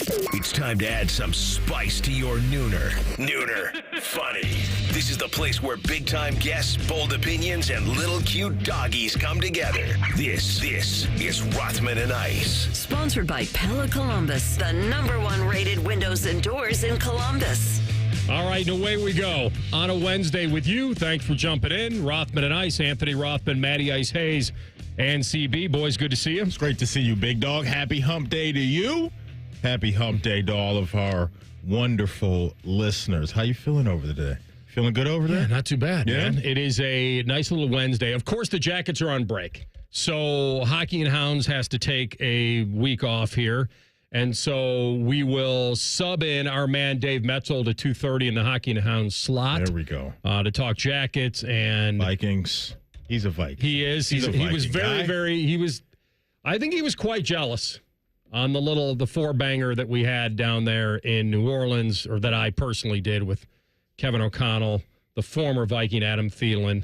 It's time to add some spice to your nooner. Nooner funny. This is the place where big-time guests, bold opinions, and little cute doggies come together. This is Rothman and Ice. Sponsored by Pella Columbus, the #1 rated windows and doors in Columbus. All right, and away we go on a Wednesday with you. Thanks for jumping in. Rothman and Ice, Anthony Rothman, Matty Ice Hayes, and CB. Boys, good to see you. It's great to see you, big dog. Happy hump day to you. Happy hump day to all of our wonderful listeners. How you feeling over there? Feeling good over there? Yeah, not too bad, Yeah? man. It is a nice little Wednesday. Of course, the Jackets are on break. So Hockey and Hounds has to take a week off here. And so we will sub in our man Dave Maetzold at 2:30 in the Hockey and Hounds slot. There we go. To talk Jackets and Vikings. He's a Viking. He is. He's a He was Viking guy. I think he was quite jealous on the four-banger that we had down there in New Orleans, or that I personally did with Kevin O'Connell, the former Viking Adam Thielen,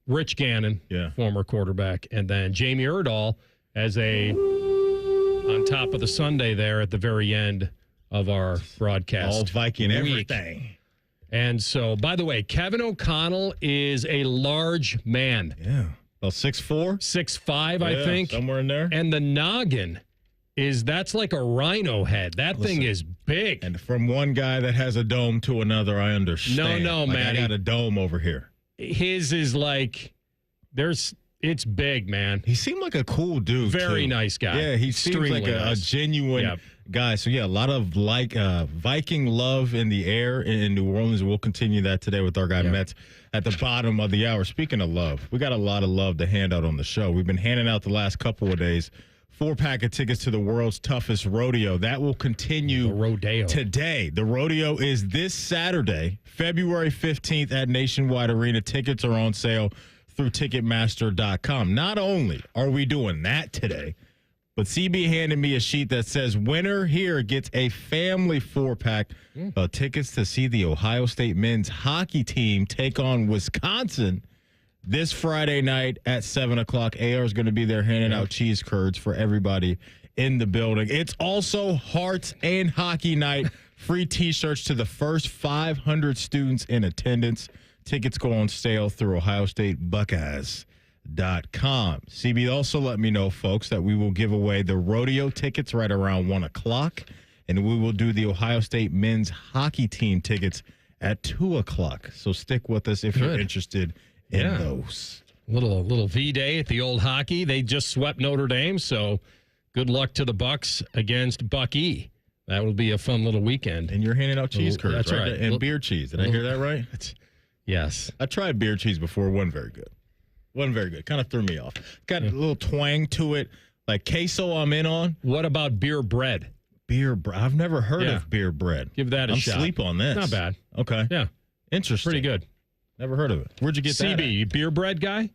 Rich Gannon, former quarterback, and then Jamie Erdahl as on top of the Sunday there at the very end of our broadcast. All Viking week. everything. And so, by the way, Kevin O'Connell is a large man. Yeah. About 6'4"? 6'5", I think. Somewhere in there. And the noggin that's like a rhino head. That thing is big. And from one guy that has a dome to another, I understand. No, like Matty. I got a dome over here. His is like, it's big, man. He seemed like a cool dude. Very too. nice guy. Yeah, he seems Extremely like a nice. genuine guy. So, yeah, a lot of Viking love in the air in New Orleans. We'll continue that today with our guy Metz at the bottom of the hour. Speaking of love, we got a lot of love to hand out on the show. We've been handing out the last couple of days 4-pack of tickets to the world's toughest rodeo. That will continue today. The rodeo is this Saturday, February 15th at Nationwide Arena. Tickets are on sale through Ticketmaster.com. Not only are we doing that today, but CB handed me a sheet that says winner here gets a family 4-pack of tickets to see the Ohio State men's hockey team take on Wisconsin this Friday night at 7 o'clock. AR is going to be there handing out cheese curds for everybody in the building. It's also Hearts and Hockey Night. Free T-shirts to the first 500 students in attendance. Tickets go on sale through OhioStateBuckeyes.com. CB also let me know, folks, that we will give away the rodeo tickets right around 1 o'clock, and we will do the Ohio State men's hockey team tickets at 2 o'clock. So stick with us if you're interested in those. Little V-Day at the old hockey. They just swept Notre Dame, so good luck to the Bucks against Bucky. That will be a fun little weekend. And you're handing out cheese curds, that's right. And beer cheese. Did I hear that right? Yes. I tried beer cheese before. Wasn't very good. Kind of threw me off. Got a little twang to it. Like queso I'm in on. What about beer bread? Beer bread. I've never heard of beer bread. Give that a shot. I'm sleep on this. Not bad. Okay. Yeah. Interesting. Pretty good. Never heard of it. Where'd you get that CB, you beer bread guy?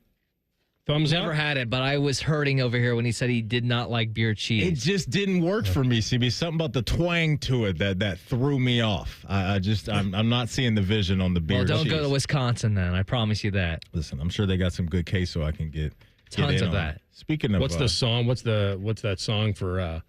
Thumbs up? Never had it, but I was hurting over here when he said he did not like beer cheese. It just didn't work for me, CB. Something about the twang to it that threw me off. I'm not seeing the vision on the beer cheese. Well, don't go to Wisconsin then. I promise you that. Listen, I'm sure they got some good queso I can get. Tons of that. Speaking of what's the song? What's that song for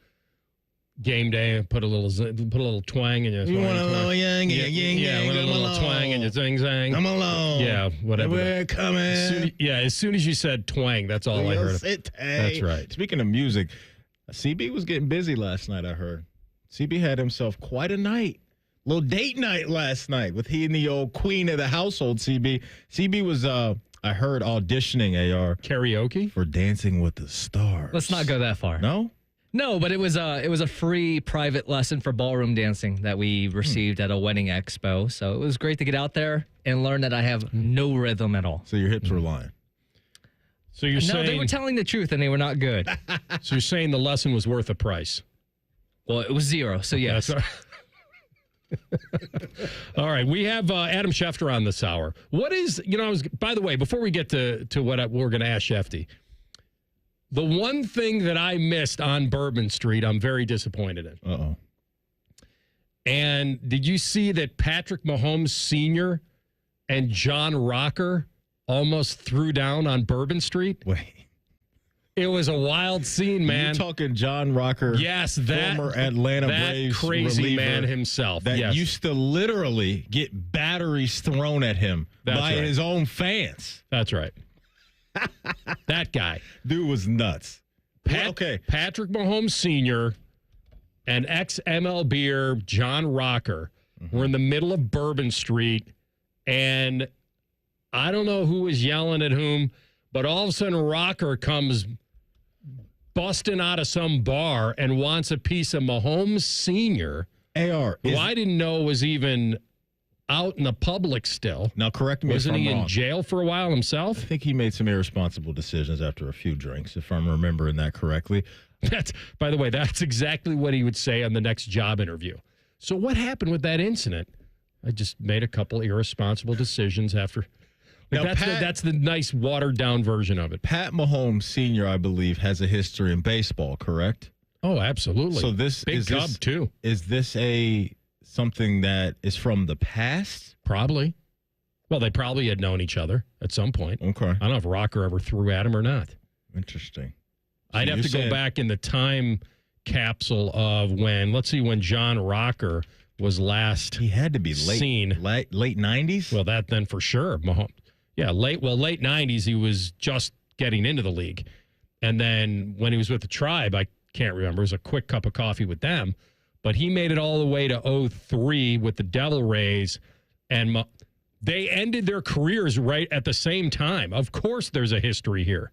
game day? Put a little twang in your. You want a little yang, yeah, a little twang in your zing zang. Come along. Yeah, whatever. We're coming. As soon as you said twang, that's all I heard. That's right. Speaking of music, CB was getting busy last night. I heard CB had himself quite a night. Little date night last night with he and the old queen of the household. CB was I heard auditioning AR karaoke for Dancing with the Stars. Let's not go that far. No, but it was a free private lesson for ballroom dancing that we received at a wedding expo. So it was great to get out there and learn that I have no rhythm at all. So your hips were lying. So you're saying they were telling the truth and they were not good. So you're saying the lesson was worth the price? Well, it was zero. So yes. All right, we have Adam Schefter on this hour. What is, by the way, before we get to what we're going to ask Shefty, the one thing that I missed on Bourbon Street, I'm very disappointed in. Uh-oh. And did you see that Patrick Mahomes Sr. and John Rocker almost threw down on Bourbon Street? Wait. It was a wild scene, man. You're talking John Rocker. Yes, that former Atlanta that Braves crazy reliever man himself. that yes. used to literally get batteries thrown at him That's by right. his own fans. That's right. That guy. Dude was nuts. Okay. Patrick Mahomes Sr. and ex-MLBer John Rocker were in the middle of Bourbon Street, and I don't know who was yelling at whom, but all of a sudden Rocker comes busting out of some bar and wants a piece of Mahomes Sr., AR, who I didn't know was even out in the public still. now correct me Wasn't if I'm he wrong. in jail for a while himself? I think he made some irresponsible decisions after a few drinks, if I'm remembering that correctly. That's, by the way, that's exactly what he would say on the next job interview. So what happened with that incident? I just made a couple irresponsible decisions after. Now, That's the nice watered down version of it. Pat Mahomes Sr., I believe, has a history in baseball, correct? Oh, absolutely. So this Big Cub too. Is this something that is from the past? Probably. Well, they probably had known each other at some point. Okay. I don't know if Rocker ever threw at him or not. Interesting. I'd have to go back in the time capsule of when John Rocker was last He had to be seen. late 90s? Well, that then for sure. Mahomes. Yeah, late 90s, he was just getting into the league. And then when he was with the Tribe, I can't remember. It was a quick cup of coffee with them. But he made it all the way to 2003 with the Devil Rays. And they ended their careers right at the same time. Of course, there's a history here.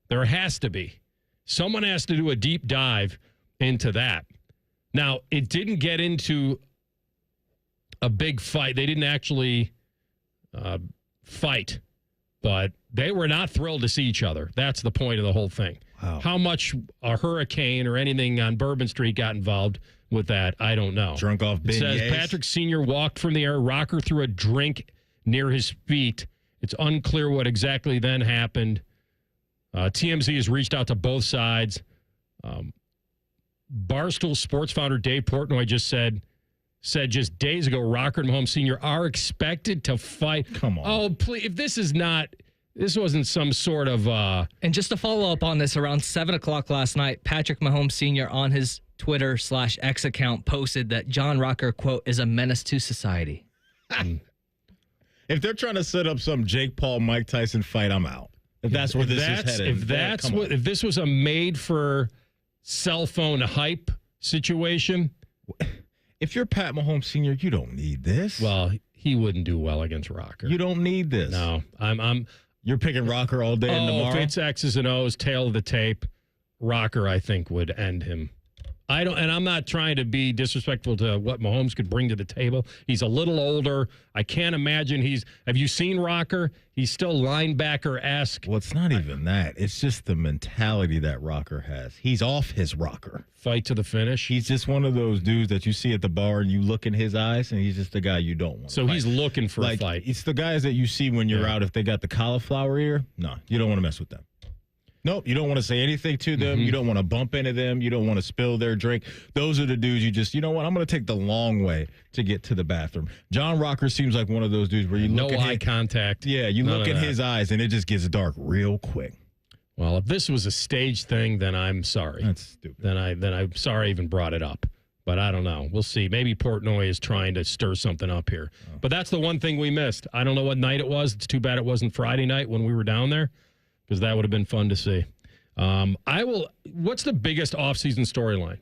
There has to be. Someone has to do a deep dive into that. Now, it didn't get into a big fight. They didn't actually fight, but they were not thrilled to see each other. That's the point of the whole thing. Wow. How much a hurricane or anything on Bourbon Street got involved with that, I don't know. Drunk off It says beignets. Patrick Sr. walked from the air. Rocker threw a drink near his feet. It's unclear what exactly then happened. TMZ has reached out to both sides. Barstool Sports founder Dave Portnoy just said just days ago, Rocker and Mahomes Sr. are expected to fight. Come on. Oh, please. If this wasn't some sort of... And just to follow up on this, around 7 o'clock last night, Patrick Mahomes Sr. on his Twitter/X account posted that John Rocker, quote, is a menace to society. If they're trying to set up some Jake Paul, Mike Tyson fight, I'm out. If that's where this is headed. If this was a made for cell phone hype situation, if you're Pat Mahomes Sr., you don't need this. well, he wouldn't do well against Rocker. You don't need this. No, You're picking Rocker all day and tomorrow? if it's X's and O's, tail of the tape, Rocker, I think, would end him. I'm not trying to be disrespectful to what Mahomes could bring to the table. He's a little older. I can't imagine have you seen Rocker? He's still linebacker-esque. Well, it's not even that. It's just the mentality that Rocker has. He's off his rocker. Fight to the finish. He's just one of those dudes that you see at the bar and you look in his eyes and he's just the guy you don't want. So he's looking for a fight. It's the guys that you see when you're out if they got the cauliflower ear. No, you don't want to mess with them. Nope, you don't want to say anything to them. You don't want to bump into them. You don't want to spill their drink. Those are the dudes you know what? I'm going to take the long way to get to the bathroom. John Rocker seems like one of those dudes where you look at eye contact. Yeah, you None look of in that. his eyes and it just gets dark real quick. Well, if this was a staged thing, then I'm sorry. That's stupid. Then I'm sorry I even brought it up. But I don't know. We'll see. Maybe Portnoy is trying to stir something up here. But that's the one thing we missed. I don't know what night it was. It's too bad it wasn't Friday night when we were down there, because that would have been fun to see. What's the biggest offseason storyline?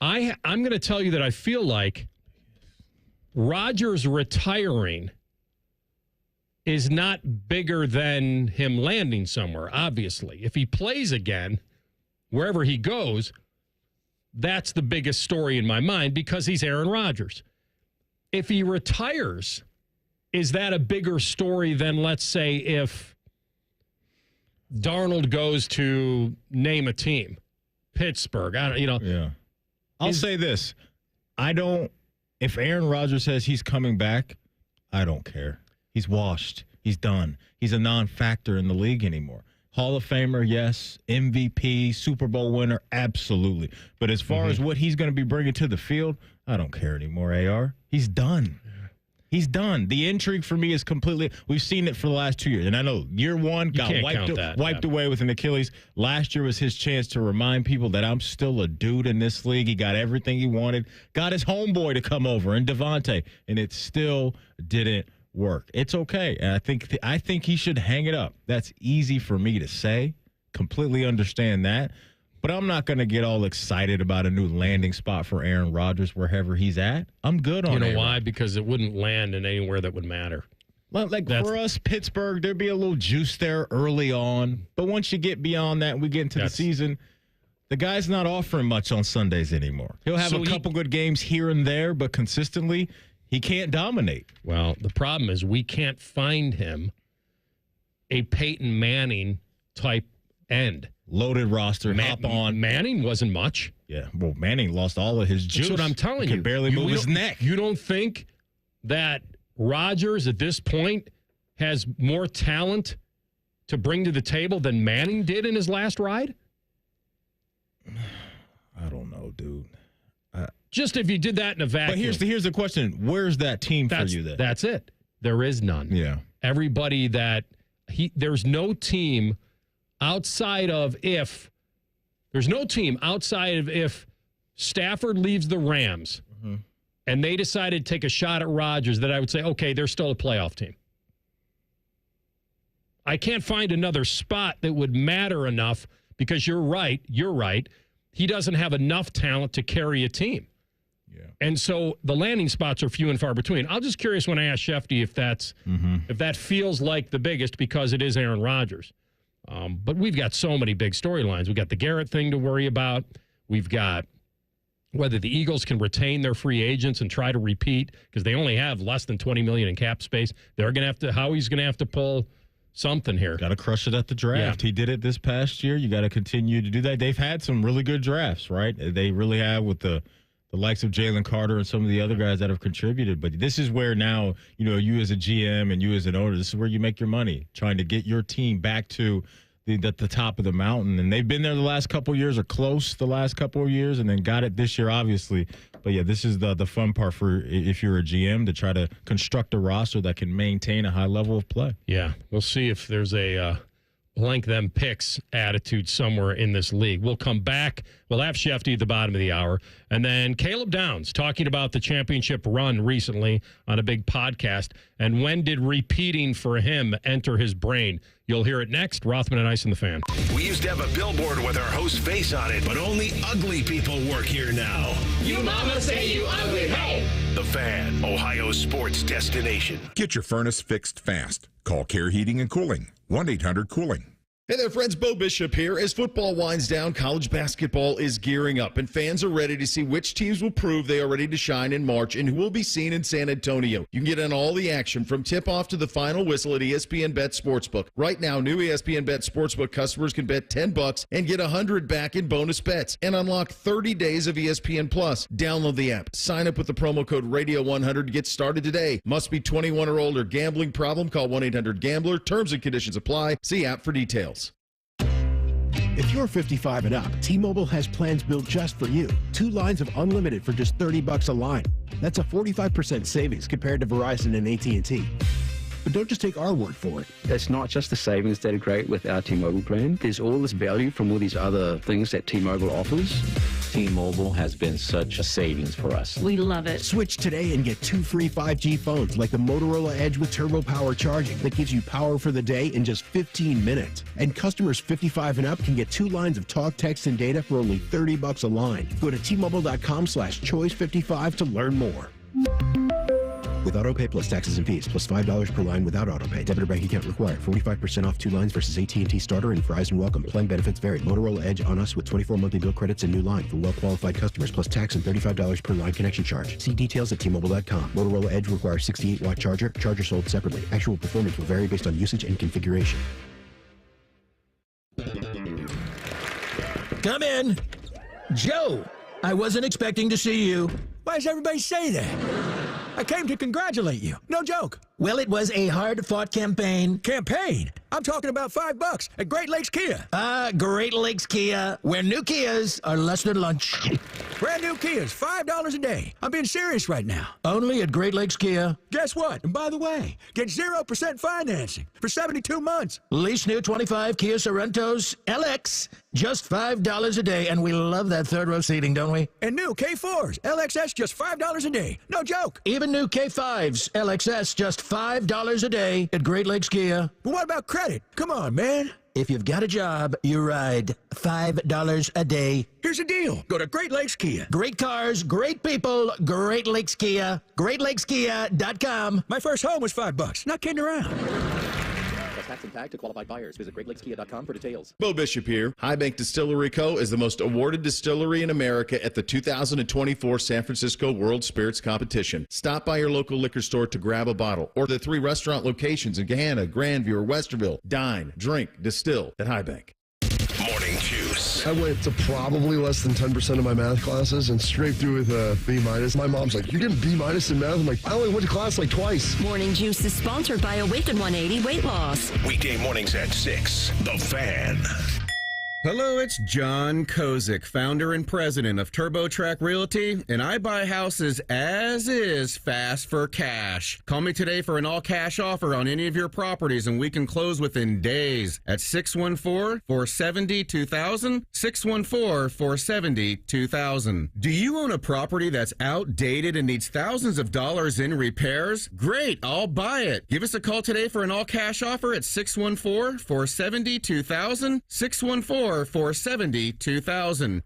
I'm going to tell you that I feel like Rodgers retiring is not bigger than him landing somewhere, obviously. If he plays again, wherever he goes, that's the biggest story in my mind because he's Aaron Rodgers. If he retires, is that a bigger story than, let's say, if Darnold goes to name a team, Pittsburgh? Yeah. I'll say this. If Aaron Rodgers says he's coming back, I don't care. He's washed. He's done. He's a non-factor in the league anymore. Hall of Famer, yes. MVP, Super Bowl winner, absolutely. But as far as what he's going to be bringing to the field, I don't care anymore, AR. He's done. He's done. The intrigue for me is completely – we've seen it for the last 2 years. And I know year one got wiped away with an Achilles. Last year was his chance to remind people that I'm still a dude in this league. He got everything he wanted. Got his homeboy to come over and Devontae. And it still didn't work. It's okay. And I think he should hang it up. That's easy for me to say. Completely understand that. But I'm not going to get all excited about a new landing spot for Aaron Rodgers wherever he's at. I'm good on it. You know why? Because it wouldn't land in anywhere that would matter. For us, Pittsburgh, there'd be a little juice there early on. But once you get beyond that and we get into the season, the guy's not offering much on Sundays anymore. He'll have a couple good games here and there, but consistently, he can't dominate. Well, the problem is we can't find him a Peyton Manning type end. Loaded roster, hop on. Manning wasn't much. Yeah, well, Manning lost all of his juice. That's what I'm telling you. He could barely move his neck. You don't think that Rodgers at this point has more talent to bring to the table than Manning did in his last ride? I don't know, dude. Just if you did that in a vacuum. But here's the question. Where's that team for you then? That's it. There is none. Yeah. Everybody there's no team outside of if Stafford leaves the Rams and they decided to take a shot at Rodgers, that I would say, okay, they're still a playoff team. I can't find another spot that would matter enough because you're right. He doesn't have enough talent to carry a team. Yeah. And so the landing spots are few and far between. I'm just curious when I ask Schefter if that feels like the biggest because it is Aaron Rodgers. But we've got so many big storylines. We've got the Garrett thing to worry about. We've got whether the Eagles can retain their free agents and try to repeat because they only have less than $20 million in cap space. Howie's going to have to pull something here. Got to crush it at the draft. Yeah. He did it this past year. You got to continue to do that. They've had some really good drafts, right? They really have with the likes of Jalen Carter and some of the other guys that have contributed. But this is where now, you as a GM and you as an owner, this is where you make your money, trying to get your team back to the top of the mountain. And they've been there the last couple of years or close the last couple of years and then got it this year, obviously. But, yeah, this is the fun part for if you're a GM to try to construct a roster that can maintain a high level of play. Yeah, we'll see if there's a blank them picks attitude somewhere in this league. We'll come back. We'll have Schefter at the bottom of the hour. And then Caleb Downs talking about the championship run recently on a big podcast. And when did repeating for him enter his brain? You'll hear it next. Rothman and Ice and the Fan. We used to have a billboard with our host's face on it, but only ugly people work here now. You mama say you ugly, hey! The Fan, Ohio's sports destination. Get your furnace fixed fast. Call Care Heating and Cooling, 1-800-COOLING. Hey there, friends. Bo Bishop here. As football winds down, college basketball is gearing up, and fans are ready to see which teams will prove they are ready to shine in March and who will be seen in San Antonio. You can get in all the action from tip-off to the final whistle at ESPN Bet Sportsbook. Right now, new ESPN Bet Sportsbook customers can bet $10 and get $100 back in bonus bets and unlock 30 days of ESPN Plus. Download the app. Sign up with the promo code Radio100 to get started today. Must be 21 or older. Gambling problem? Call 1-800-GAMBLER. Terms and conditions apply. See app for details. If you're 55 and up, T-Mobile has plans built just for you. 2 lines of unlimited for just $30 a line. That's a 45% savings compared to Verizon and AT&T. But don't just take our word for it. It's not just the savings that are great with our T-Mobile plan. There's all this value from all these other things that T-Mobile offers. T-Mobile has been such a savings for us. We love it. Switch today and get 2 free 5G phones like the Motorola Edge with Turbo Power charging that gives you power for the day in just 15 minutes. And customers 55 and up can get 2 lines of talk, text, and data for only $30 a line. Go to T-Mobile.com/choice55 to learn more. With AutoPay plus taxes and fees, plus $5 per line without AutoPay. Debit or bank account required. 45% off 2 lines versus AT&T Starter and Verizon Welcome. Plan benefits vary. Motorola Edge on us with 24 monthly bill credits and new line for well-qualified customers, plus tax and $35 per line connection charge. See details at T-Mobile.com. Motorola Edge requires 68-watt charger. Charger sold separately. Actual performance will vary based on usage and configuration. Come in. Joe, I wasn't expecting to see you. Why does everybody say that? I came to congratulate you. No joke. Well, it was a hard-fought campaign. Campaign? I'm talking about $5 at Great Lakes Kia. Great Lakes Kia, where new Kias are less than lunch. Brand new Kias, $5 a day. I'm being serious right now. Only at Great Lakes Kia. Guess what? And by the way, get 0% financing for 72 months. Lease new 25 Kia Sorrentos LX, just $5 a day. And we love that third-row seating, don't we? And new K4s, LXS, just $5 a day. No joke. Even new K5s, LXS, just $5 a day at Great Lakes Kia. But what about credit? Come on, man. If you've got a job, you ride $5 a day. Here's the deal. Go to Great Lakes Kia. Great cars, great people, Great Lakes Kia. GreatLakesKia.com. My first home was $5. Not kidding around. Tax and tag to qualified buyers. Visit GreatLakesKia.com for details. Bo Bishop here. High Bank Distillery Co. is the most awarded distillery in America at the 2024 San Francisco World Spirits Competition. Stop by your local liquor store to grab a bottle, or the 3 restaurant locations in Gahanna, Grandview, or Westerville. Dine, drink, distill at High Bank. Morning Juice. I went to probably less than 10% of my math classes and straight through with a B-. My mom's like, you're getting B- in math? I'm like, I only went to class like twice. Morning Juice is sponsored by Awaken 180 Weight Loss. Weekday mornings at 6. The Fan. Hello, it's John Kozik, founder and president of TurboTrack Realty, and I buy houses as is, fast for cash. Call me today for an all-cash offer on any of your properties, and we can close within days at 614-470-2000, 614-470-2000. Do you own a property that's outdated and needs thousands of dollars in repairs? Great, I'll buy it. Give us a call today for an all-cash offer at 614-470-2000, 614-470-2000.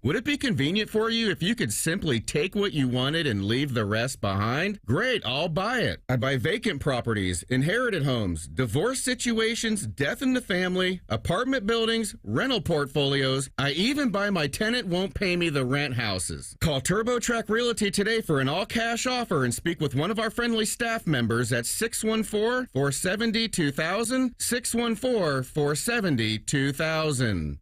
Would it be convenient for you if you could simply take what you wanted and leave the rest behind? Great, I'll buy it. I buy vacant properties, inherited homes, divorce situations, death in the family, apartment buildings, rental portfolios. I even buy my tenant won't pay me the rent houses. Call TurboTrack Realty today for an all-cash offer and speak with one of our friendly staff members at 614-470-2000, 614-470-2000.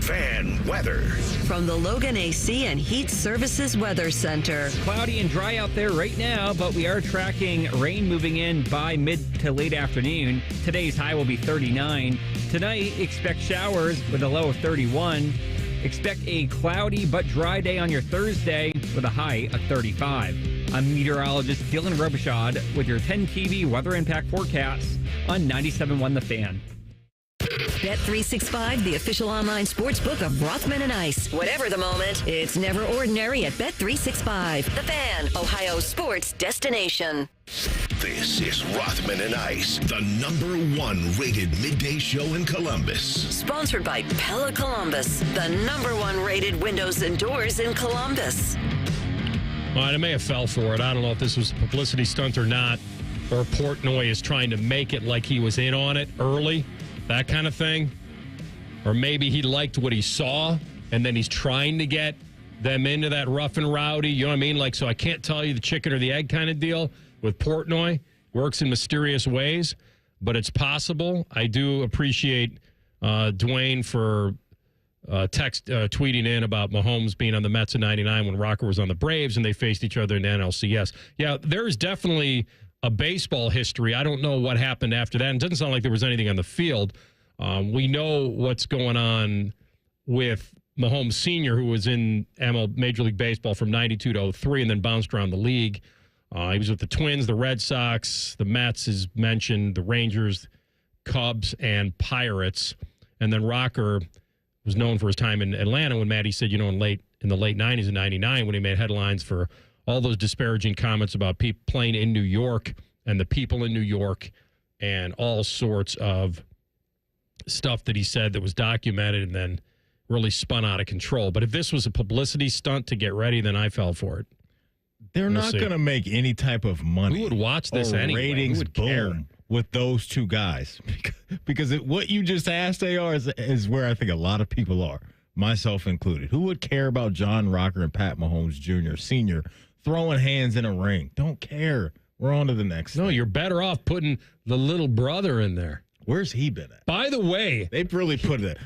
Fan weather. From the Logan AC and Heat Services Weather Center. Cloudy and dry out there right now, but we are tracking rain moving in by mid to late afternoon. Today's high will be 39. Tonight, expect showers with a low of 31. Expect a cloudy but dry day on your Thursday with a high of 35. I'm meteorologist Dylan Robichaud with your 10 TV weather impact forecast on 97.1 The Fan. Bet365, the official online sports book of Rothman and Ice. Whatever the moment, it's never ordinary at Bet365. The Fan, Ohio sports destination. This is Rothman and Ice, the #1 rated midday show in Columbus. Sponsored by Pella Columbus, the #1 rated windows and doors in Columbus. Well, I may have fell for it. I don't know if this was a publicity stunt or not, or Portnoy is trying to make it like he was in on it early. That kind of thing. Or maybe he liked what he saw, and then he's trying to get them into that rough and rowdy. You know what I mean? Like, so I can't tell you the chicken or the egg kind of deal with Portnoy. Works in mysterious ways, but it's possible. I do appreciate Dwayne for tweeting in about Mahomes being on the Mets in 99 when Rocker was on the Braves, and they faced each other in the NLCS. Yeah, there's definitely a baseball history. I don't know what happened after that. It doesn't sound like there was anything on the field. We know what's going on with Mahomes Sr., who was in Major League Baseball from 92 to 03 and then bounced around the league. He was with the Twins, the Red Sox, the Mets, as mentioned, the Rangers, Cubs, and Pirates. And then Rocker was known for his time in Atlanta when Matty said, in the late 90s and 99 when he made headlines for all those disparaging comments about people playing in New York and the people in New York and all sorts of stuff that he said that was documented and then really spun out of control. But if this was a publicity stunt to get ready, then I fell for it. They're not going to make any type of money. Who would watch this anyway? Ratings Who would care? Boom with those two guys. Because what you just asked, AR, is where I think a lot of people are, myself included. Who would care about John Rocker and Pat Mahomes Jr., Sr., throwing hands in a ring? Don't care. We're on to the next thing. You're better off putting the little brother in there. Where's he been at? By the way, they really put the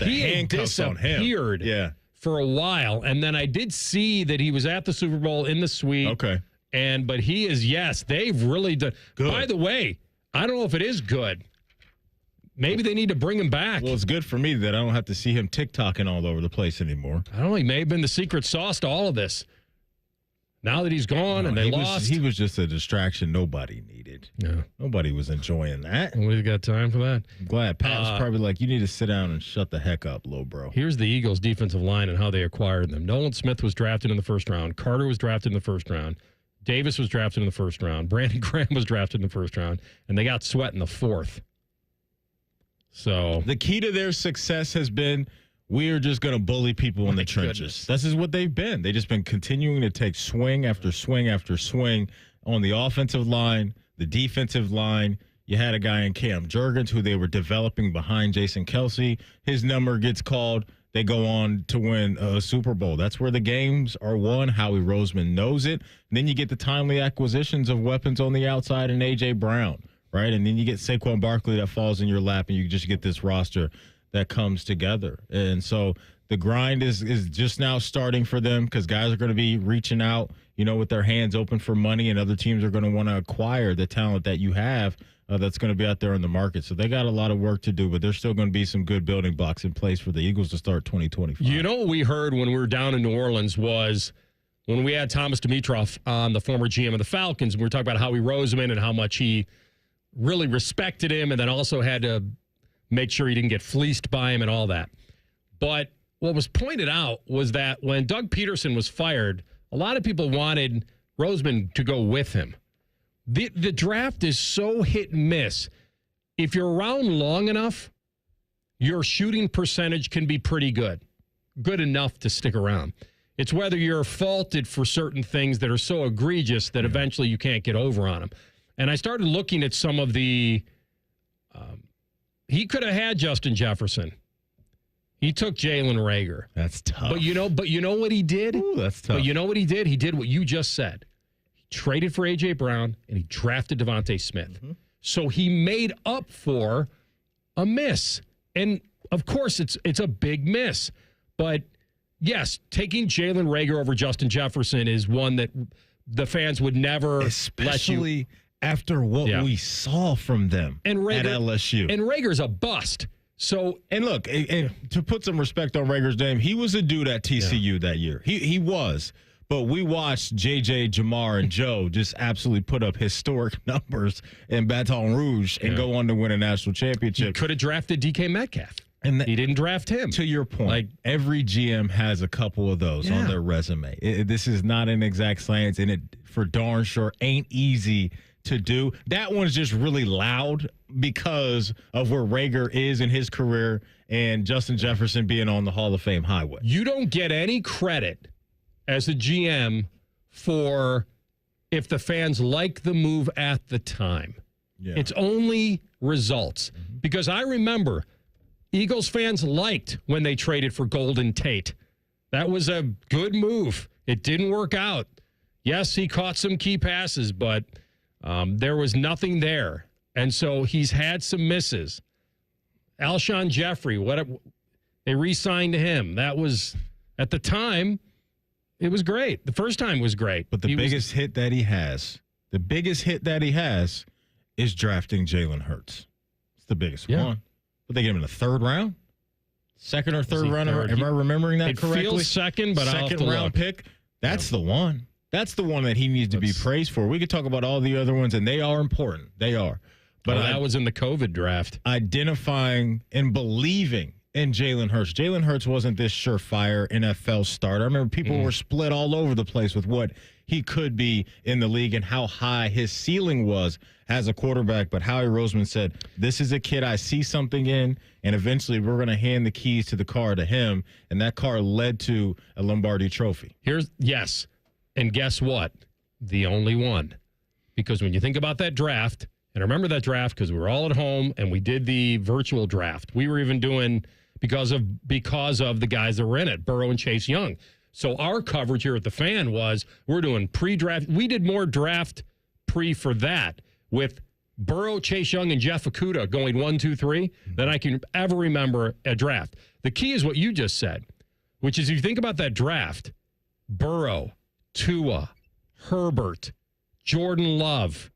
handcuffs on him. Yeah, for a while, and then I did see that he was at the Super Bowl in the suite. Okay, But he is, yes, they've really done. Good. By the way, I don't know if it is good. Maybe they need to bring him back. Well, it's good for me that I don't have to see him TikToking all over the place anymore. I don't know. He may have been the secret sauce to all of this. Now that he's gone and they lost. He was just a distraction nobody needed. Yeah. Nobody was enjoying that. We've got time for that. I'm glad. Pat was probably like, you need to sit down and shut the heck up, little bro. Here's the Eagles' defensive line and how they acquired them. Nolan Smith was drafted in the first round. Carter was drafted in the first round. Davis was drafted in the first round. Brandon Graham was drafted in the first round. And they got Sweat in the fourth. So the key to their success has been we're just going to bully people in the trenches. Goodness. This is what they've been. They've just been continuing to take swing after swing after swing on the offensive line, the defensive line. You had a guy in Cam Jurgens who they were developing behind Jason Kelsey. His number gets called. They go on to win a Super Bowl. That's where the games are won. Howie Roseman knows it. And then you get the timely acquisitions of weapons on the outside and A.J. Brown, right? And then you get Saquon Barkley that falls in your lap, and you just get this roster that comes together. And so the grind is just now starting for them because guys are going to be reaching out, with their hands open for money, and other teams are going to want to acquire the talent that you have that's going to be out there in the market. So they got a lot of work to do, but there's still going to be some good building blocks in place for the Eagles to start 2025. You know what we heard when we were down in New Orleans was when we had Thomas Dimitroff on, the former GM of the Falcons, and we were talking about Howie Roseman and how much he really respected him and then also had to make sure he didn't get fleeced by him and all that. But what was pointed out was that when Doug Peterson was fired, a lot of people wanted Roseman to go with him. The draft is so hit and miss. If you're around long enough, your shooting percentage can be pretty good enough to stick around. It's whether you're faulted for certain things that are so egregious that eventually you can't get over on them. And I started looking at some of the he could have had Justin Jefferson. He took Jalen Reagor. That's tough. But you know what he did? Ooh, that's tough. But you know what he did? He did what you just said. He traded for A.J. Brown, and he drafted Devontae Smith. Mm-hmm. So he made up for a miss. And, of course, it's a big miss. But, yes, taking Jalen Reagor over Justin Jefferson is one that the fans would never Especially after what we saw from them at LSU. And Rager's a bust. So, and look, and to put some respect on Rager's name, he was a dude at TCU that year. He was. But we watched JJ, Jamar, and Joe just absolutely put up historic numbers in Baton Rouge and go on to win a national championship. He could have drafted DK Metcalf. And he didn't draft him. To your point, every GM has a couple of those on their resume. This is not an exact science, and it for darn sure ain't easy to do. That one's just really loud because of where Reagor is in his career and Justin Jefferson being on the Hall of Fame highway. You don't get any credit as a GM for if the fans like the move at the time. Yeah. It's only results. Mm-hmm. Because I remember Eagles fans liked when they traded for Golden Tate. That was a good move. It didn't work out. Yes, he caught some key passes, but there was nothing there. And so he's had some misses. Alshon Jeffrey, they re-signed him. That was, at the time, it was great. The first time was great. But the biggest hit that he has is drafting Jalen Hurts. It's the biggest one. But they get him in the third round? Second or third round? Am I remembering that correctly? It feels second, but I'll have to round look. Pick. That's the one. That's the one that he needs to be praised for. We could talk about all the other ones, and they are important. They are. But that was in the COVID draft. Identifying and believing in Jalen Hurts. Jalen Hurts wasn't this surefire NFL starter. I remember people were split all over the place with what he could be in the league and how high his ceiling was as a quarterback. But Howie Roseman said, this is a kid I see something in, and eventually we're going to hand the keys to the car to him. And that car led to a Lombardi trophy. Yes. And guess what? The only one. Because when you think about that draft, and I remember that draft because we were all at home and we did the virtual draft. We were even doing because of the guys that were in it, Burrow and Chase Young. So our coverage here at the Fan was we're doing pre-draft. We did more draft pre for that with Burrow, Chase Young, and Jeff Okudah going 1, 2, 3 than I can ever remember a draft. The key is what you just said, which is if you think about that draft, Burrow, Tua, Herbert, Jordan Love.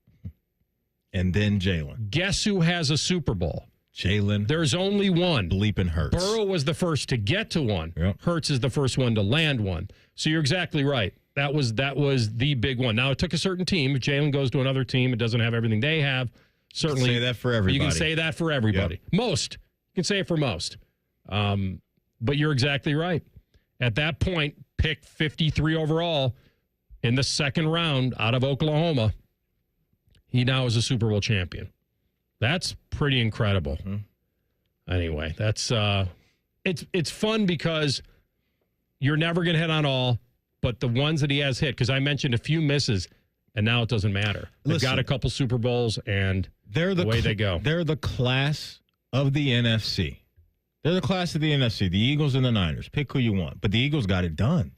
And then Jalen. Guess who has a Super Bowl? Jalen. There's only one. Bleeping Hurts. Burrow was the first to get to one. Yep. Hurts is the first one to land one. So you're exactly right. That was the big one. Now, it took a certain team. If Jalen goes to another team, it doesn't have everything they have. Certainly. You can say that for everybody. You can say that for everybody. Yep. Most. You can say it for most. But you're exactly right. At that point, pick 53 overall in the second round out of Oklahoma. He now is a Super Bowl champion. That's pretty incredible. Mm-hmm. Anyway, that's it's fun because you're never going to hit on all, but the ones that he has hit, because I mentioned a few misses, and now it doesn't matter. They've got a couple Super Bowls, and they're the way they go. They're the class of the NFC. They're the class of the NFC, the Eagles and the Niners. Pick who you want, but the Eagles got it done.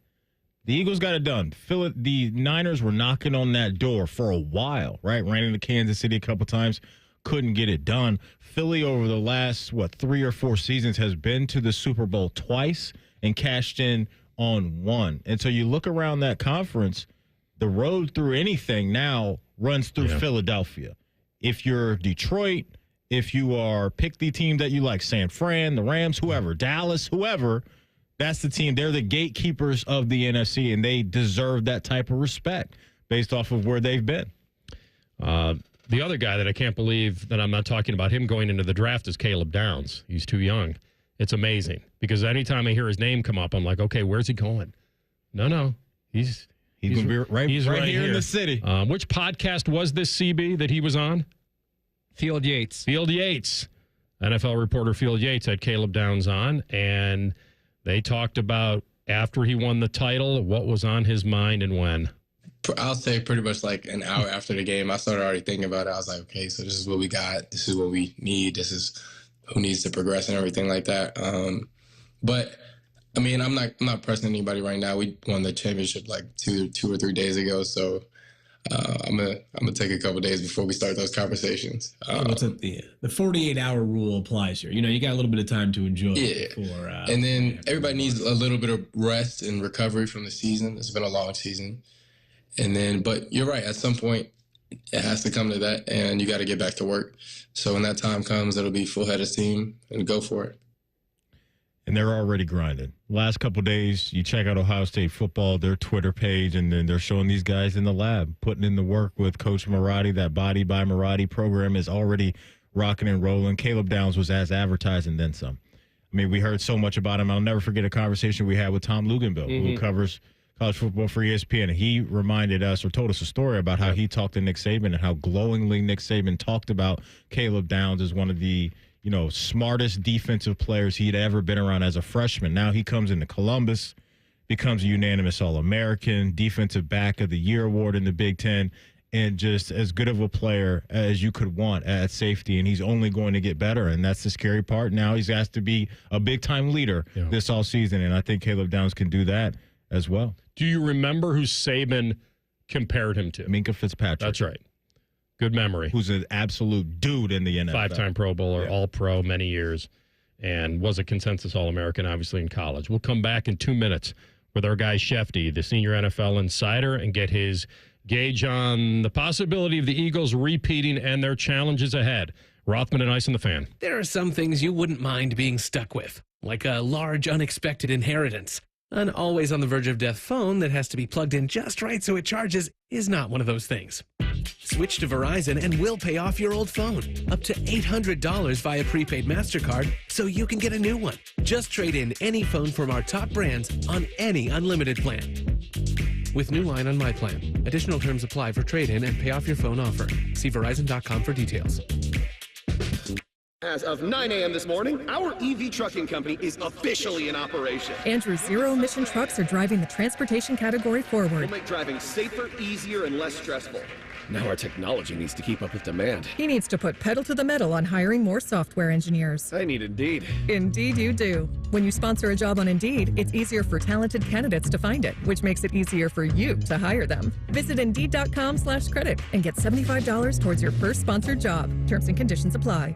The Eagles got it done. The Niners were knocking on that door for a while, right? Ran into Kansas City a couple times, couldn't get it done. Philly over the last, 3 or 4 seasons has been to the Super Bowl twice and cashed in on one. And so you look around that conference, the road through anything now runs through Philadelphia. If you're Detroit, if you are, pick the team that you like, San Fran, the Rams, whoever, Dallas, whoever, that's the team. They're the gatekeepers of the NFC, and they deserve that type of respect based off of where they've been. The other guy that I can't believe that I'm not talking about him going into the draft is Caleb Downs. He's too young. It's amazing because anytime I hear his name come up, I'm like, okay, where's he going? No. He's going to be right here in the city. Which podcast was this, CB, that he was on? Field Yates. Field Yates. NFL reporter Field Yates had Caleb Downs on, and they talked about after he won the title, what was on his mind and when. I'll say pretty much like an hour after the game, I started already thinking about it. I was like, okay, so this is what we got. This is what we need. This is who needs to progress and everything like that. But I mean, I'm not pressing anybody right now. We won the championship like two or 3 days ago. So I'm gonna take a couple days before we start those conversations. The 48-hour rule applies here. You got a little bit of time to enjoy. Yeah. And then everybody needs a little bit of rest and recovery from the season. It's been a long season. And then, but you're right. At some point, it has to come to that, and you got to get back to work. So when that time comes, it'll be full head of steam and go for it. And they're already grinding. Last couple of days, you check out Ohio State football, their Twitter page, and then they're showing these guys in the lab, putting in the work with Coach Marotti. That Body by Marotti program is already rocking and rolling. Caleb Downs was as advertised and then some. I mean, we heard so much about him. I'll never forget a conversation we had with Tom Luganville, who covers college football for ESPN. He reminded us or told us a story about how he talked to Nick Saban and how glowingly Nick Saban talked about Caleb Downs as one of the smartest defensive players he'd ever been around as a freshman. Now he comes into Columbus, becomes a unanimous All-American, Defensive Back of the Year award in the Big Ten, and just as good of a player as you could want at safety. And he's only going to get better, and that's the scary part. Now he's asked to be a big-time leader this all season, and I think Caleb Downs can do that as well. Do you remember who Saban compared him to? Minka Fitzpatrick. That's right. Good memory. Who's an absolute dude in the NFL. 5-time Pro Bowler, All-Pro many years, and was a consensus All-American, obviously, in college. We'll come back in 2 minutes with our guy Schefter, the senior NFL insider, and get his gauge on the possibility of the Eagles repeating and their challenges ahead. Rothman and Ice on the Fan. There are some things you wouldn't mind being stuck with, like a large, unexpected inheritance. An always on the verge of death phone that has to be plugged in just right so it charges is not one of those things. Switch to Verizon and we'll pay off your old phone. Up to $800 via prepaid MasterCard so you can get a new one. Just trade in any phone from our top brands on any unlimited plan. With new line on My Plan. Additional terms apply for trade-in and pay off your phone offer. See Verizon.com for details. As of 9 a.m. this morning, our EV trucking company is officially in operation. Andrew's zero-emission trucks are driving the transportation category forward. We'll make driving safer, easier, and less stressful. Now our technology needs to keep up with demand. He needs to put pedal to the metal on hiring more software engineers. I need Indeed. Indeed you do. When you sponsor a job on Indeed, it's easier for talented candidates to find it, which makes it easier for you to hire them. Visit Indeed.com/credit and get $75 towards your first sponsored job. Terms and conditions apply.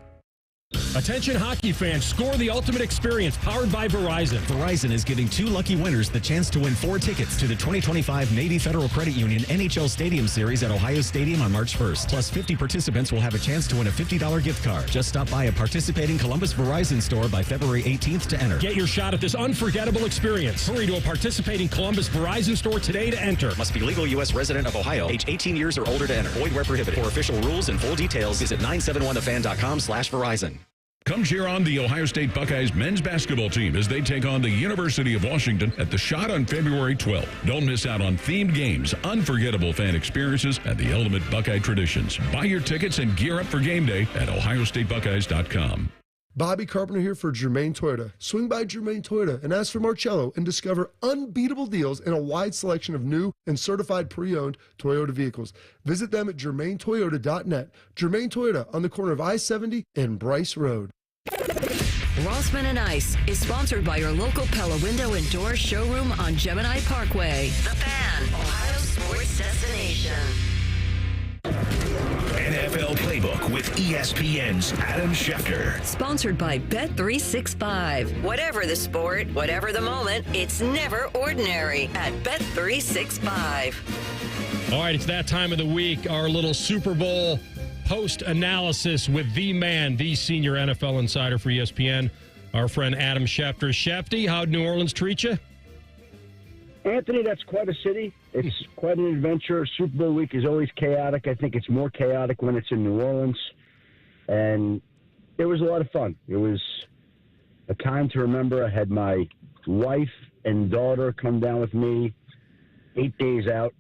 Attention hockey fans, score the ultimate experience powered by Verizon. Verizon is giving 2 lucky winners the chance to win 4 tickets to the 2025 Navy Federal Credit Union NHL Stadium Series at Ohio Stadium on March 1st. Plus, 50 participants will have a chance to win a $50 gift card. Just stop by a participating Columbus Verizon store by February 18th to enter. Get your shot at this unforgettable experience. Hurry to a participating Columbus Verizon store today to enter. Must be legal U.S. resident of Ohio, age 18 years or older to enter. Void where prohibited. For official rules and full details, visit 971thefan.com/Verizon. Come cheer on the Ohio State Buckeyes men's basketball team as they take on the University of Washington at the Shot on February 12th. Don't miss out on themed games, unforgettable fan experiences, and the ultimate Buckeye traditions. Buy your tickets and gear up for game day at ohiostatebuckeyes.com. Bobby Carpenter here for Germain Toyota. Swing by Germain Toyota and ask for Marcello and discover unbeatable deals and a wide selection of new and certified pre-owned Toyota vehicles. Visit them at germaintoyota.net. Germain Toyota on the corner of I-70 and Bryce Road. Rothman and Ice is sponsored by your local Pella Window and Door showroom on Gemini Parkway. The Fan, Ohio sports destination. NFL Playbook with ESPN's Adam Schefter. Sponsored by Bet365. Whatever the sport, whatever the moment, it's never ordinary at Bet365. All right, it's that time of the week. Our little Super Bowl post-analysis with the man, the senior NFL insider for ESPN, our friend Adam Schefter. Shefty, how'd New Orleans treat you? Anthony, that's quite a city. It's quite an adventure. Super Bowl week is always chaotic. I think it's more chaotic when it's in New Orleans. And it was a lot of fun. It was a time to remember. I had my wife and daughter come down with me 8 days out,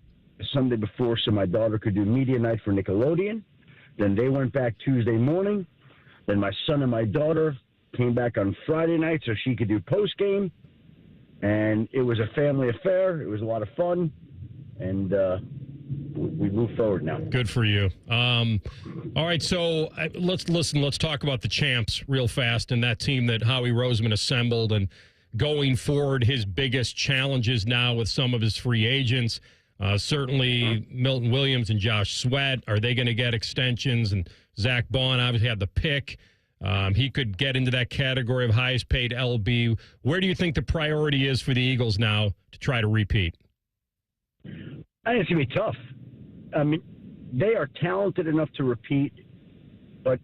Sunday before, so my daughter could do media night for Nickelodeon. Then they went back Tuesday morning. Then my son and my daughter came back on Friday night so she could do postgame. And it was a family affair. It was a lot of fun. And we move forward now. Good for you. All right, so let's talk about the champs real fast and that team that Howie Roseman assembled and going forward, his biggest challenges now with some of his free agents. Certainly Milton Williams and Josh Sweat. Are they going to get extensions? And Zach Bond obviously had the pick. He could get into that category of highest paid LB. Where do you think the priority is for the Eagles now to try to repeat? I think it's going to be tough. I mean, they are talented enough to repeat, but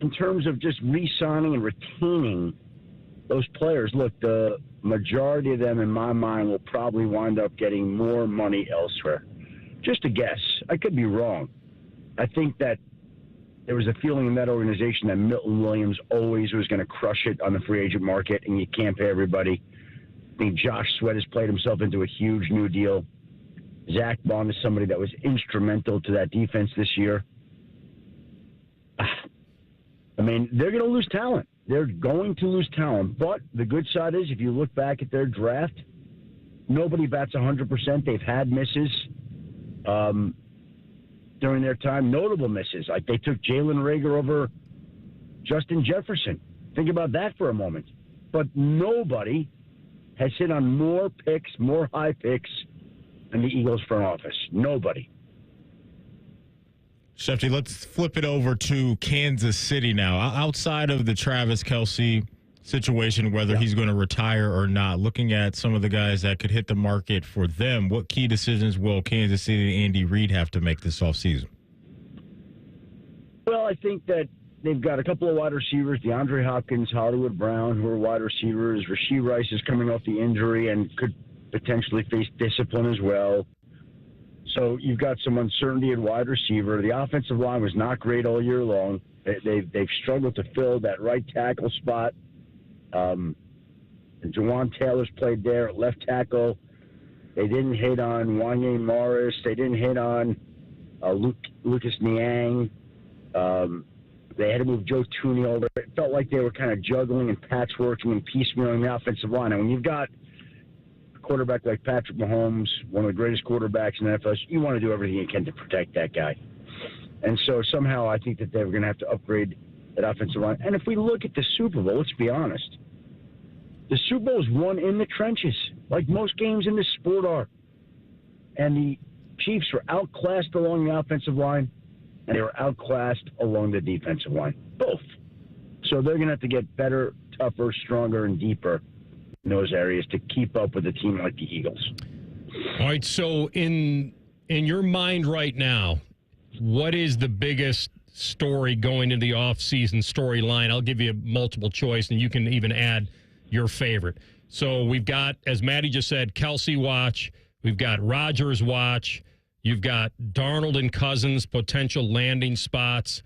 in terms of just re-signing and retaining those players, look, the majority of them, in my mind, will probably wind up getting more money elsewhere. Just a guess. I could be wrong. I think that there was a feeling in that organization that Milton Williams always was going to crush it on the free agent market, and you can't pay everybody. I think Josh Sweat has played himself into a huge new deal. Zach Bond is somebody that was instrumental to that defense this year. I mean, they're going to lose talent. They're going to lose talent. But the good side is, if you look back at their draft, nobody bats 100%. They've had misses during their time, notable misses. Like they took Jalen Reagor over Justin Jefferson. Think about that for a moment. But nobody has hit on more picks, more high picks than the Eagles front office. Nobody. Shefty, let's flip it over to Kansas City now. Outside of the Travis Kelce situation, whether he's going to retire or not, looking at some of the guys that could hit the market for them, what key decisions will Kansas City and Andy Reid have to make this offseason? Well, I think that they've got a couple of wide receivers, DeAndre Hopkins, Hollywood Brown, who are wide receivers. Rashee Rice is coming off the injury and could potentially face discipline as well. So you've got some uncertainty at wide receiver. The offensive line was not great all year long. They've struggled to fill that right tackle spot. And Jawan Taylor's played there at left tackle. They didn't hit on Wanye Morris. They didn't hit on Lucas Niang. They had to move Joe Tooney over. It felt like they were kind of juggling and patchworking and piecemealing the offensive line. And when you've got a quarterback like Patrick Mahomes, one of the greatest quarterbacks in the NFL, you want to do everything you can to protect that guy. And so somehow I think that they were going to have to upgrade that offensive line. And if we look at the Super Bowl, let's be honest, the Super Bowl is won in the trenches, like most games in this sport are. And the Chiefs were outclassed along the offensive line, and they were outclassed along the defensive line, both. So they're going to have to get better, tougher, stronger, and deeper in those areas to keep up with a team like the Eagles. All right, so in your mind right now, what is the biggest story going into the offseason storyline? I'll give you a multiple choice, and you can even add your favorite. So we've got, as Maddie just said, Kelsey watch. We've got Rodgers watch. You've got Darnold and Cousins, potential landing spots.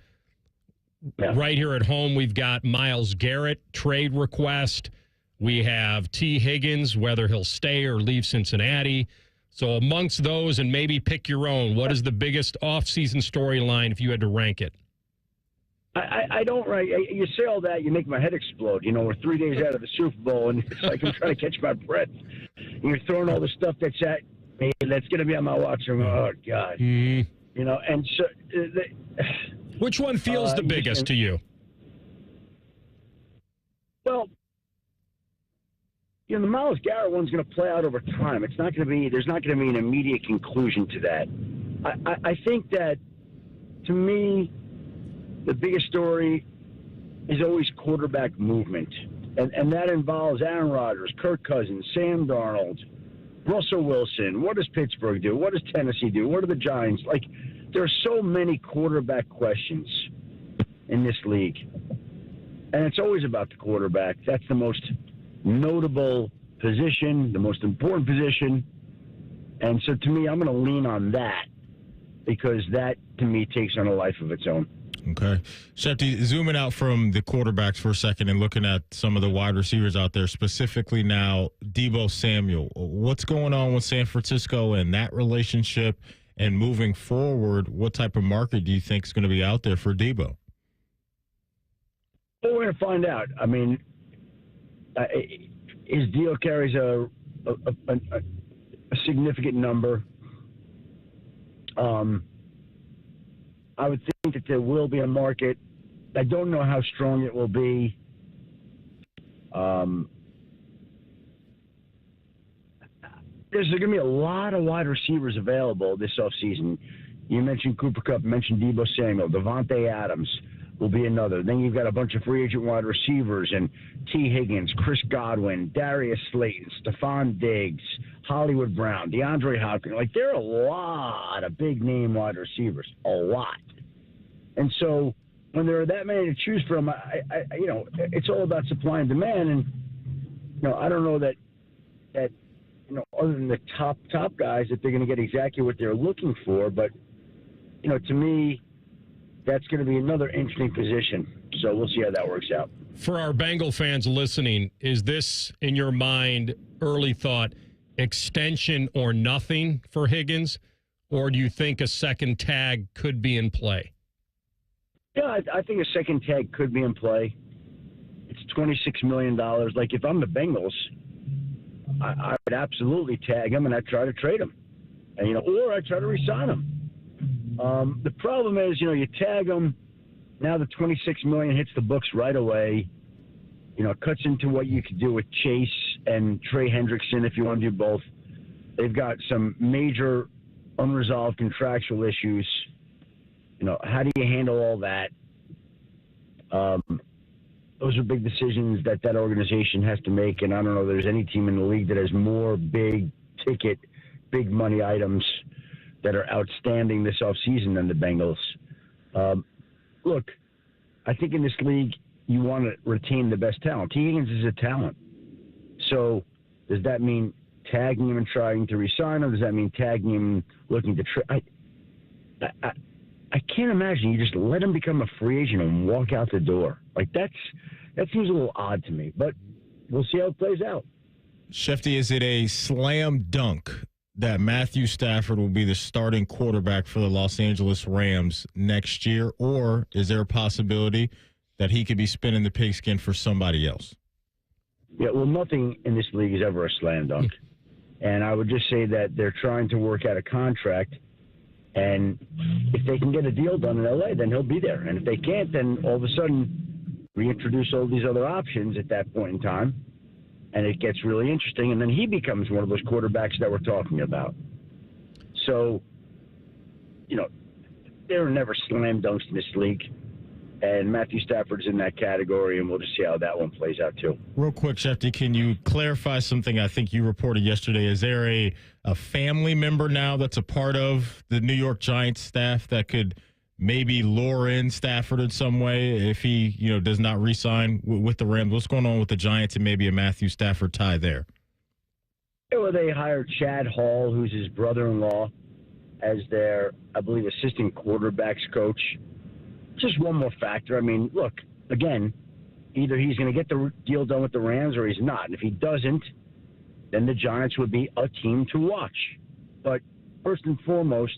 Yeah. Right here at home, we've got Myles Garrett, trade request. We have T. Higgins, whether he'll stay or leave Cincinnati. So amongst those, and maybe pick your own, what is the biggest offseason storyline if you had to rank it? I don't rank. You say all that, you make my head explode. You know, we're 3 days out of the Super Bowl, and it's like I'm trying to catch my breath. And you're throwing all the stuff that's at me that's going to be on my watch. I'm going, oh, God. You know, and so... Which one feels the biggest to you? Well, you know, the Myles Garrett one's going to play out over time. It's not going to be. There's not going to be an immediate conclusion to that. I think that, to me, the biggest story is always quarterback movement, and that involves Aaron Rodgers, Kirk Cousins, Sam Darnold, Russell Wilson. What does Pittsburgh do? What does Tennessee do? What are the Giants like? There are so many quarterback questions in this league, and it's always about the quarterback. That's the most notable position, the most important position, and so to me, I'm going to lean on that because that, to me, takes on a life of its own. Okay. Shefty, zooming out from the quarterbacks for a second and looking at some of the wide receivers out there, specifically now Deebo Samuel. What's going on with San Francisco and that relationship? And moving forward, what type of market do you think is going to be out there for Deebo? Well, we're going to find out. I mean, his deal carries a significant number. I would think that there will be a market. I don't know how strong it will be. There's going to be a lot of wide receivers available this offseason. You mentioned Cooper Kupp, mentioned Deebo Samuel, Devontae Adams will be another. Then you've got a bunch of free agent wide receivers and T. Higgins, Chris Godwin, Darius Slayton, Stephon Diggs, Hollywood Brown, DeAndre Hopkins. Like, there are a lot of big-name wide receivers, a lot. And so when there are that many to choose from, you know, it's all about supply and demand. And, you know, I don't know that you know, other than the top guys, that they're going to get exactly what they're looking for. But, you know, to me, that's going to be another interesting position. So we'll see how that works out. For our Bengal fans listening, is this, in your mind, early thought, extension or nothing for Higgins? Or do you think a second tag could be in play? Yeah, I think a second tag could be in play. It's $26 million. Like, if I'm the Bengals, I would absolutely tag him and I'd try to trade him, and, you know, or I'd try to re-sign him. The problem is, you know, you tag him, now the $26 million hits the books right away. You know, it cuts into what you could do with Chase and Trey Hendrickson if you want to do both. They've got some major unresolved contractual issues. You know, how do you handle all that? Those are big decisions that organization has to make, and I don't know if there's any team in the league that has more big-ticket, big-money items that are outstanding this offseason than the Bengals. Look, I think in this league, you want to retain the best talent. T. Higgins is a talent. So does that mean tagging him and trying to re-sign him? Does that mean tagging him looking to trade? I can't imagine you just let him become a free agent and walk out the door. Like, that seems a little odd to me, but we'll see how it plays out. Shefty, is it a slam dunk that Matthew Stafford will be the starting quarterback for the Los Angeles Rams next year, or is there a possibility that he could be spinning the pigskin for somebody else? Yeah, well, nothing in this league is ever a slam dunk. And I would just say that they're trying to work out a contract. And if they can get a deal done in L.A., then he'll be there. And if they can't, then all of a sudden reintroduce all these other options at that point in time, and it gets really interesting. And then he becomes one of those quarterbacks that we're talking about. So, you know, there are never slam dunks in this league. And Matthew Stafford's in that category, and we'll just see how that one plays out, too. Real quick, Schefter, can you clarify something I think you reported yesterday? Is there a family member now that's a part of the New York Giants staff that could maybe lure in Stafford in some way if he, does not re-sign with the Rams? What's going on with the Giants and maybe a Matthew Stafford tie there? Well, they hired Chad Hall, who's his brother-in-law, as their, I believe, assistant quarterbacks coach. Just one more factor. I mean, look, again, either he's going to get the deal done with the Rams or he's not. And if he doesn't, then the Giants would be a team to watch. But first and foremost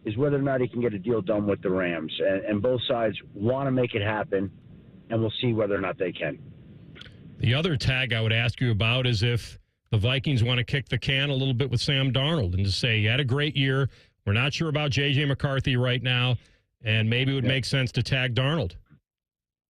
is whether or not he can get a deal done with the Rams. And both sides want to make it happen, and we'll see whether or not they can. The other tag I would ask you about is if the Vikings want to kick the can a little bit with Sam Darnold and to say, you had a great year. We're not sure about J.J. McCarthy right now. And maybe it would make sense to tag Darnold.